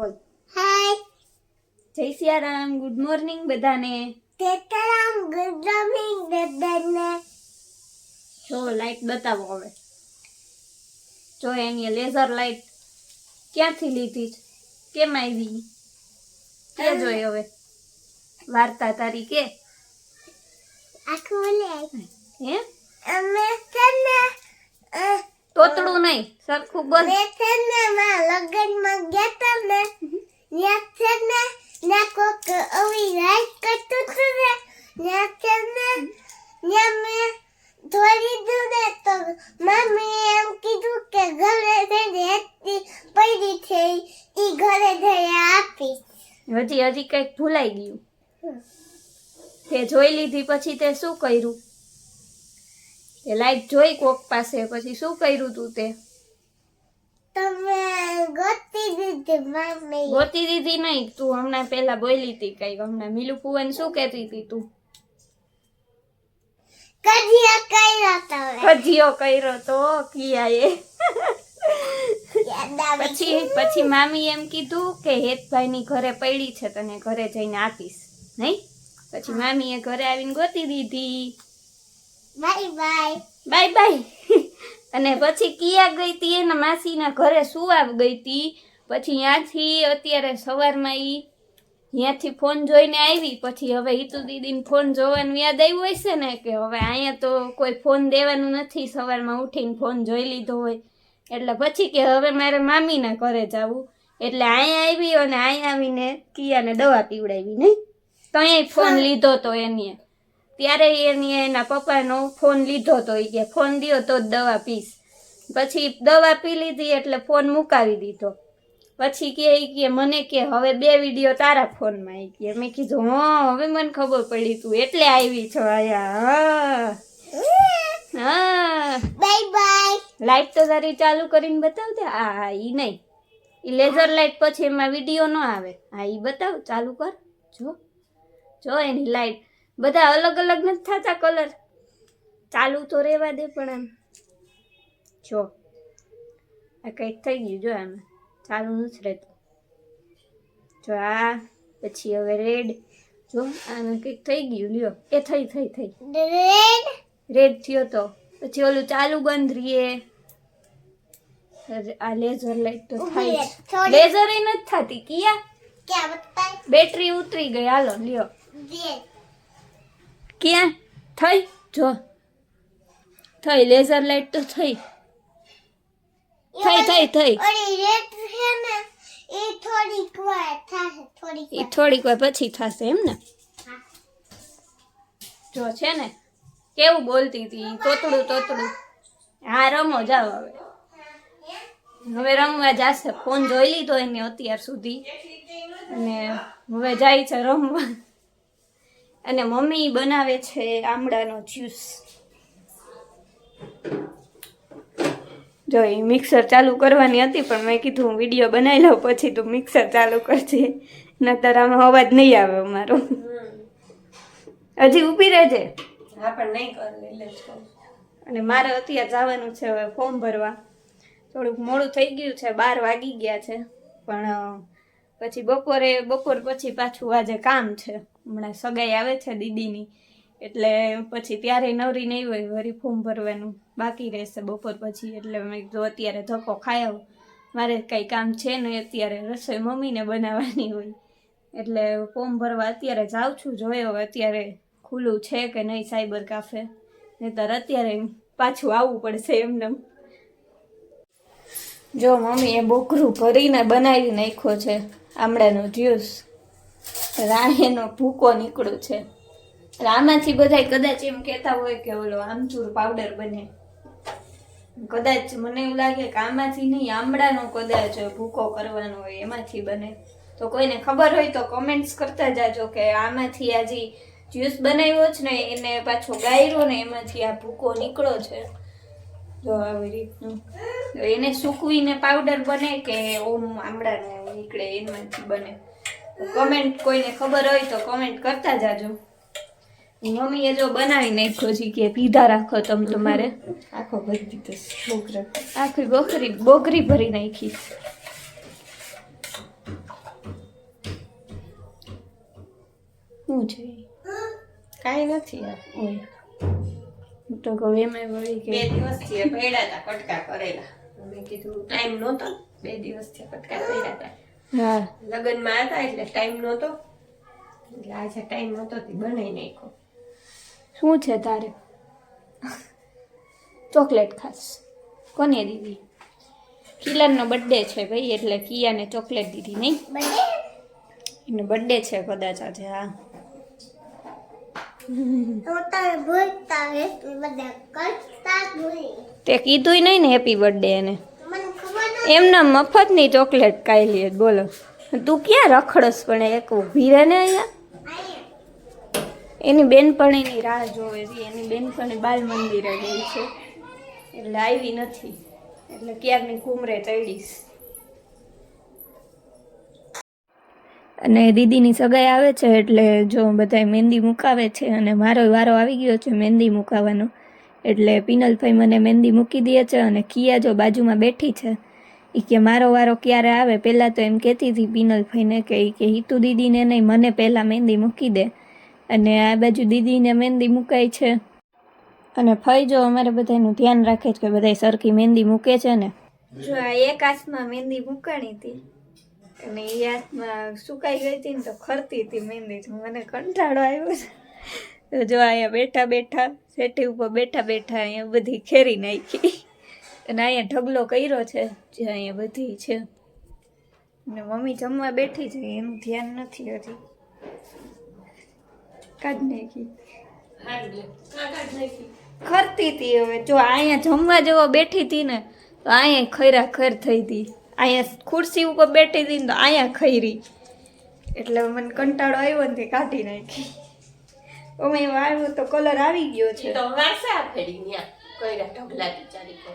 બોલ. હાય. જય Siyaram. Good morning બધાને. સીતારામ. ગુડ મોર્નિંગ બધાને. જો લાઈટ બતાવો હવે. જો એની લેઝર લાઈટ ક્યાંથી લીધી છે, કેમ આવી કે જોઈ હવે વાર્તા તારી કે આખું લે હે અમે તને તોતડું નહીં સરખું બોલ. મે તને માં લગનમાં ગયા ને ત્યાં તને ના કોક અવી રાઈટ કરતું હતું ને ત્યાં તને મે થોડી દૂર ને તો મમ્મી એમ કીધું કે ઘરે જઈને હેતી પડી છે ઈ ઘરે જઈને આપી. હજી કઈક ભૂલાઈ ગયું. તે જોઈ લીધી પછી તે શું કર્યું? તે લાઈટ જોઈ કોક પાસે પછી શું કર્યું તું? તે તમે ગોતી દીધી મમ્મી. ગોતી દીધી નહીં, તું હમણાં પેલા બોલી હતી કઈ. હમણાં મીલુ ફુવાને શું કહેતી હતી તું? કજિયો કર્યો તમે. કજિયો કર્યો તો કિયાએ. પછી મામી એમ કીધું કે હેતભાઈની ઘરે પડી છે, તને ઘરે જઈને આપીશ નહીં. પછી મામીએ ઘરે આવીને ગોતી દીધી. Bye bye. Bye bye. અને પછી કિયા ગઈ તી એના માસીના ઘરે સુવા ગઈ તી. પછી ત્યાંથી અત્યારે સવારમાં ત્યાંથી ફોન જોઈને આવી. પછી હવે હિતુ દીદીને ફોન જોવાનું યાદ આવ્યું હશે ને કે હવે અહીંયા તો કોઈ ફોન દેવાનું નથી, સવારમાં ઉઠીને ફોન જોઈ લીધો હોય એટલે પછી કે હવે મારે મામીના ઘરે જવું. એટલે અહીંયા આવી અને અહીંયા આવીને કિયાને દવા પીવડાવી નહીં. તો અહીં ફોન લીધો તો એની ત્યારે એના પપ્પાનો ફોન લીધો તો એ કે ફોન દ્યો તો જ દવા પીશ. પછી દવા પી લીધી એટલે ફોન મુકાવી દીધો. પછી કે મને કે હવે 2 વિડીયો તારા ફોનમાં આવી ગયા. મેં કીધું હવે મને ખબર પડી તું એટલે આવી છો આયા. હા બાય બાય. લાઈટ તો તારી ચાલુ કરીને બતાવ દે. હા ઈ નહીં, ઈ લેઝર લાઈટ પછી એમાં વિડીયો ન આવે. હા ઈ બતાવ, ચાલુ કર. જો એની લાઈટ બધા અલગ અલગ નથી થતા કલર. ચાલુ તો રહેવા દે પણ આમ જો આ કંઈક થઈ ગયું. જો આમાં ચાલુ નથી રહેતું. જો આ પછી હવે રેડ. જો આને કંઈક થઈ ગયું. લ્યો એ થઈ રેડ થયો તો પછી ઓલું ચાલુ બંધ રહીએ. આ લેઝર લાઈટ તો થાય. લેઝર એ નથી થતી કિયા. ક્યાં બતાય? બેટરી ઉતરી ગઈ. હાલો લ્યો ક્યાં થઈ? જો થઈ લેઝર લાઈટ તો થઈ. ઓલી રેડ છે ને એ થોડીક વાર થાશે. થોડીક વાર પછી થશે એમ ને. જો છે ને કેવું બોલતી હતી તોતડું. હા રમો જાવ હવે રમવા જાશે. ફોન જોઈ લીધો એને અત્યાર સુધી અને હવે જાય છે રમવા. અને મમ્મી બનાવે છે આમળાનો જ્યુસ. જો એ મિક્સર ચાલુ કરવાની હતી પણ મેં કીધું વિડીયો બનાવી લઉં પછી તું મિક્સર ચાલુ કરજે, નતર આમાં અવાજ નહીં આવે અમારો. હજી ઊભી રહેજે. હા પણ નહીં કર એટલે જ કહું. અને મારે અત્યારે જવાનું છે હવે ફોર્મ ભરવા. થોડુંક મોડું થઈ ગયું છે, 12 વાગી ગયા છે. પણ પછી બપોર પછી પાછું આજે કામ છે. હમણાં સગાઈ આવે છે દીદીની એટલે પછી ત્યારે નવરી નહીં હોય. વળી ફોર્મ ભરવાનું બાકી રહેશે બપોર પછી. એટલે મેં કીધું અત્યારે ધક્કો ખાઈ આવું. મારે કંઈ કામ છે નહીં અત્યારે, રસોઈ મમ્મીને બનાવવાની હોય એટલે ફોર્મ ભરવા અત્યારે જાઉં છું. જોયો હવે અત્યારે ખુલ્લું છે કે નહીં સાયબર કાફે, નહીંતર અત્યારે પાછું આવવું પડશે એમને. જો મમ્મીએ બોકરું ભરીને બનાવી નાખ્યો છે આમળાનો જ્યુસ. રાહેનો ભૂકો નીકળ્યો છે. આમાંથી બધા કદાચ એમ કહેતા હોય કે ઓલો આમચૂર પાવડર બને. કદાચ મને એવું લાગે કે આમાંથી નહીં, આમળાનો કદાચ ભૂકો કરવાનો હોય એમાંથી બને. તો કોઈને ખબર હોય તો કમેન્ટ્સ કરતા જાજો કે આમાંથી આ જે જ્યુસ બનાવ્યો છે ને એને પાછો ગાયરો ને એમાંથી આ ભૂકો નીકળો છે. જો આવી રીતનું એને સૂકવીને પાવડર બને કે ઓમ આમળાનો નીકળે એમાંથી બને. કમેન્ટ કોઈને ખબર હોય તો કમેન્ટ કરતા જાજો. મમ્મીએ જો બનાવી નાખ્યો છે કે પીધા રાખો તમે તમારે. આખો ભરી દીધો બોકરા. આખી બોકરી ભરી નાખી. શું છે કાંઈ નથી યાર. ઓય હું તો કહું એમાં વળી કે 2 દિવસથી પડ્યા હતા કટકા કરેલા. મેં કીધું ટાઈમ નહોતો. 2 દિવસથી કટકા કર્યા હતા. હા લગ્નમાં હતા એટલે ટાઈમ નહોતો. એટલે આજે ટાઈમ નહોતો તે બનાવી નાખ્યો. શું છે તારે ચોકલેટ ખાસ કોને દીધી કિલાનો બર્થડે છે ભાઈ એટલે કિયાને ચોકલેટ દીધી નહીં એનો બર્થડે છે કદાચ આજે હા તો તારે બોલતા એટલે બધા કરતા ભૂલી તે કીધું નહીં ને હેપી બર્થડે એને મને ખબર ન એમના મફતની ચોકલેટ કાઈ લે બોલો તું ક્યાં રખડસ પણ એક ઊભી રહે ને અહીંયા એની બેનપણીની રાહ જોવે છે એની બેનપણી બાલ મંદિરે ગઈ છે એટલે આવી નથી એટલે ક્યારની કુમરે ચડીશ અને દીદીની સગાઈ આવે છે એટલે જો બધાય મહેંદી મુકાવે છે અને મારો વારો આવી ગયો છે મહેંદી મુકાવાનો એટલે પિનલભાઈ મને મહેંદી મૂકી દે છે અને કિયા જો બાજુમાં બેઠી છે એ કે મારો વારો ક્યારે આવે પહેલાં તો એમ કહેતી હતી પિનલભાઈને કે હિતુ દીદીને નહીં મને પહેલાં મહેંદી મૂકી દે અને આ બાજુ દીદીને મહેંદી મુકાય છે અને ફઈ જો અમારે બધાનું ધ્યાન રાખે છે કે બધા સરખી મહેંદી મૂકે છે ને જો આ એક હાથમાં મહેંદી મૂકાણી હતી અને એ હાથમાં સુકાઈ ગઈ હતી ને તો ખરતી હતી મહેંદી તો મને કંટાળો આવ્યો છે તો જો અહીંયા બેઠા બેઠા સેટી ઉપર બેઠા બેઠા અહીંયા બધી ખેરી નાખી અને અહીંયા ઢગલો કર્યો છે જે અહીંયા બધી છે અને મમ્મી જમવા બેઠી છે એનું ધ્યાન નથી હજી કાઢ નાખી ખરતી હતી હવે જો અહીંયા જમવા જેવો બેઠી હતી ને તો અહીંયા ખૈરા ખર થઈ હતી અહીંયા ખુરશી ઉપર બેઠી હતી ને તો અહીંયા ખૈરી એટલે મને કંટાળો આવ્યો ને તે કાઢી નાખી અમે વાળવું તો કલર આવી ગયો છે તો વાસા ફેરી ન્યા કોઈરા ઢગલા બિચારી કો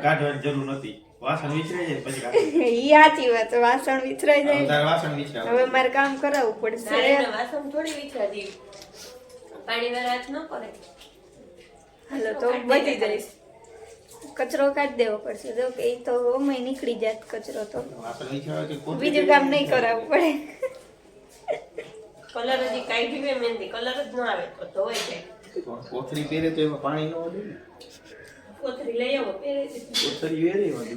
કાઢવાની જરૂર નથી વાસણ વિચરાઈ જાય પછી કાઢો. ઈ સાચી વાત છે, વાસણ વિછરાઈ જાય તારે વાસણ વિચરાવ હવે મારે કામ કરાવવું પડશે નાળીના વાસણ થોડી વિચારી પાણી વાળા હાથ ન કરે. હાલો તો બચી જઈશ કચરો કાઢી દેવો પડશે જો કે ઈ તો ઓમે નીકળી જાત કચરો તો વાસણ વિચરાવ કે કોથળી બીજું કામ નહીં કરાવવું પડે કલર હજી કાઢી વે મહેંદી કલર જ ન આવે તો ધોઈ જાય. કોથળી પહેરે તો એમાં પાણી ન હોય ને કોથળી લઈ આવો પહેરે દીધી. કોથળી વેરી હોય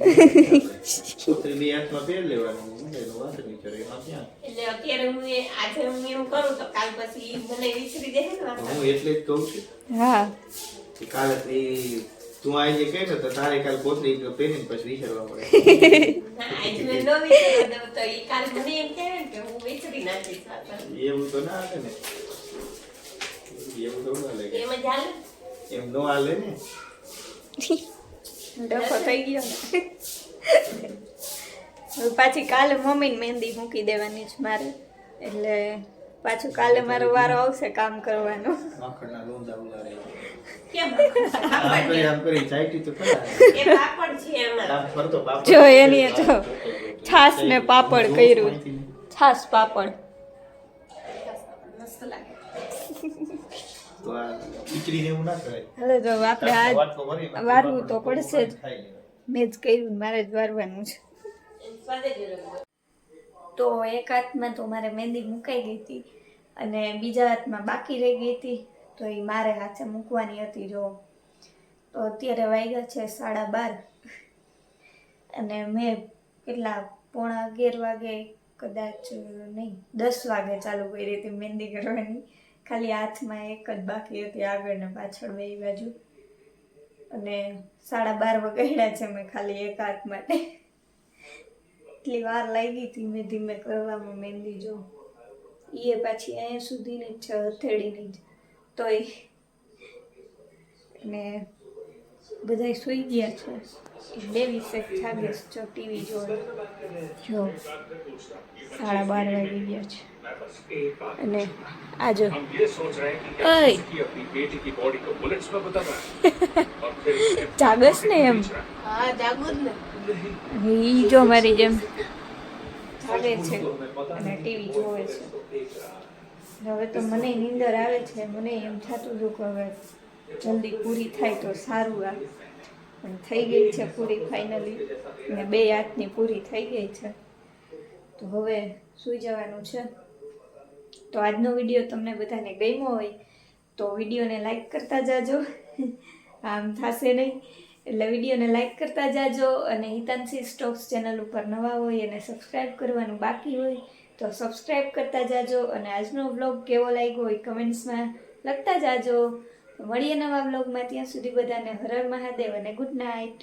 કોથળી બે હાથમાં પહેર લેવાની એનું વાસણ વિચારે એમાં ક્યાં એટલે અત્યારે હું આજે હું એવું કરું તો કાલ પછી ઈ મને વિસરી દે ને વાસણ. હું એટલે જ કહું છું હા કે કાલે તું આજે કહે ને તો તારે કાલ કોથળી પહેરીને પછી વિચારવા પડે. ના, આજે મેં ન વિસરવા દઉં તો ઈ કાલ મને એમ કહે ને કે હું વિસરી નાખીશ વાસણ. એવું તો ના હાલે ને એવું તો ના લાગે એમ જ હાલે. એમ નો હાલે ને ડફો થઈ ગયો ને હવે પાછી કાલે મમ્મીને મહેંદી મૂકી દેવાની છે મારે એટલે પાછું કાલે મારો વારો આવશે કામ કરવાનો માખણના લોંદા ઉલારે કેમ આમ કરી ચાઈટી તો ખરા એ પાપડ છે એમાં. આમ ફરતો પાપડ જો એની જો છાસ ને પાપડ કર્યું છાસ પાપડ મસ્ત લાગે. તો આ ખીચડીને એવું ના કરાય હવે જો આપણે આ વાટકો ભરીને વારવું તો પડશે જ ખાઈ લેવાનું. મેં જ કર્યું મારે જ વારવાનું છે એમ સ્વાદ જ અલગ હોય. તો એક હાથમાં તો મારે મહેંદી મુકાઈ ગઈ હતી અને બીજા હાથમાં બાકી રહી ગઈ હતી તો એ મારે હાથે મૂકવાની હતી જો તો અત્યારે વાગ્યા છે 12:30 અને મેં કેટલા 11:30 વાગે કદાચ નહીં 10 વાગે ચાલુ કરી હતી મહેંદી કરવાની ખાલી હાથમાં એક જ બાકી હતી આગળ ને પાછળ બે બાજુ અને 12:30 વગાડ્યા છે મેં ખાલી એક હાથ માટે એટલી વાર લાગી ધીમે ધીમે કરવામાં મહેંદી જો એ પાછી અહીંયા સુધીની જ છે હથેળીની જ તોય અને બધા સૂઈ ગયા છે બે વિશે જાગે જો ટીવી જોવે જો 12:30 વાગી ગયા છે અને આજો ઓય જાગસ ને એમ હા જાગું જ ને. ઈ જો મારી જેમ જાગે છે અને ટીવી જોવે છે હવે તો મને નીંદર આવે છે મને એમ થતું હતું કે હવે જલ્દી પૂરી થાય તો સારું આ પણ થઈ ગઈ છે પૂરી ફાઇનલી અને બે હાથની પૂરી થઈ ગઈ છે તો હવે સૂઈ જવાનું છે. તો આજનો વિડીયો તમને બધાને ગમ્યો હોય તો વિડીયોને લાઈક કરતા જાજો. આમ થશે નહીં એટલે વિડીયોને લાઈક કરતા જાજો, અને હિતાંશી સ્ટોક્સ ચેનલ ઉપર નવા હોય અને સબસ્ક્રાઈબ કરવાનું બાકી હોય તો સબસ્ક્રાઈબ કરતા જાજો. અને આજનો વ્લોગ કેવો લાગ્યો હોય કમેન્ટ્સમાં લખતા જાજો. મળીએ નવા વ્લોગમાં. ત્યાં સુધી બધાને હર હર મહાદેવ અને ગુડ નાઇટ.